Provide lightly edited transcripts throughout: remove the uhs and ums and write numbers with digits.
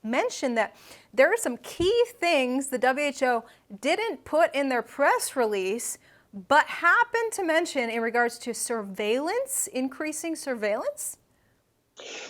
mentioned that there are some key things the WHO didn't put in their press release, but happened to mention in regards to surveillance, increasing surveillance?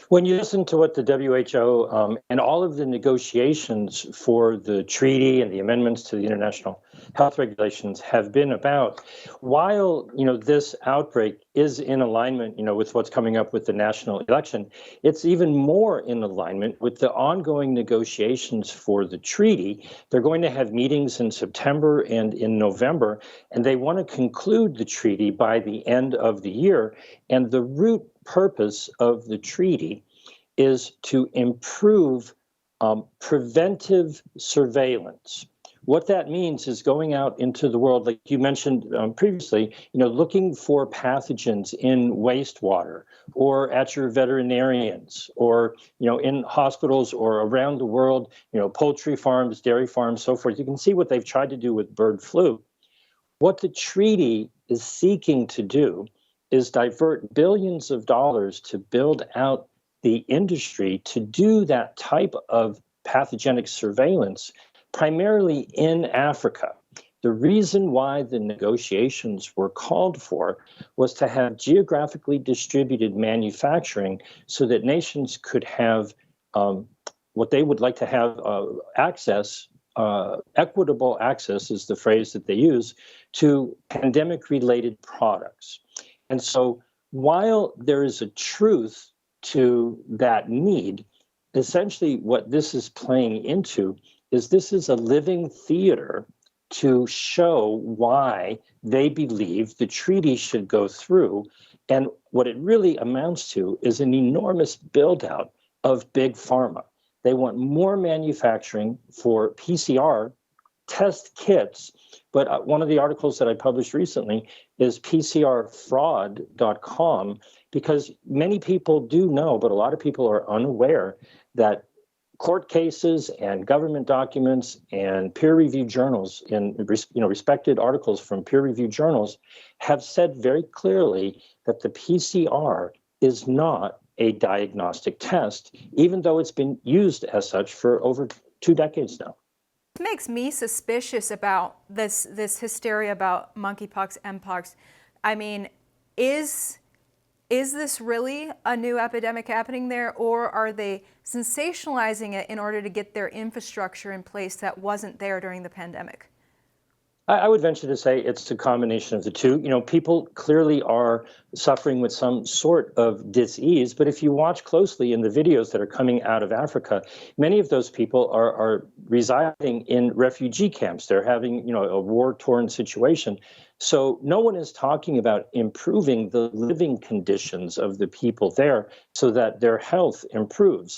When you listen to what the WHO and all of the negotiations for the treaty and the amendments to the international health regulations have been about, while this outbreak is in alignment with what's coming up with the national election, it's even more in alignment with the ongoing negotiations for the treaty. They're going to have meetings in September and in November, and they want to conclude the treaty by the end of the year. And the root purpose of the treaty is to improve preventive surveillance. What that means is going out into the world, like you mentioned previously, looking for pathogens in wastewater or at your veterinarians or, in hospitals or around the world, poultry farms, dairy farms, so forth. You can see what they've tried to do with bird flu. What the treaty is seeking to do is divert billions of dollars to build out the industry to do that type of pathogenic surveillance, primarily in Africa. The reason why the negotiations were called for was to have geographically distributed manufacturing so that nations could have what they would like to have access. Equitable access is the phrase that they use to pandemic-related products. And so while there is a truth to that need, essentially what this is playing into is this is a living theater to show why they believe the treaty should go through. And what it really amounts to is an enormous build out of big pharma. They want more manufacturing for PCR test kits. But one of the articles that I published recently is PCRfraud.com, because many people do know, but a lot of people are unaware that court cases and government documents and peer-reviewed journals in respected articles from peer-reviewed journals have said very clearly that the PCR is not a diagnostic test, even though it's been used as such for over 2 decades now. What makes me suspicious about this hysteria about monkeypox, mpox? I mean, is this really a new epidemic happening there, or are they sensationalizing it in order to get their infrastructure in place that wasn't there during the pandemic? I would venture to say it's a combination of the two. People clearly are suffering with some sort of disease, but if you watch closely in the videos that are coming out of Africa, many of those people are residing in refugee camps. They're having, a war-torn situation. So no one is talking about improving the living conditions of the people there so that their health improves.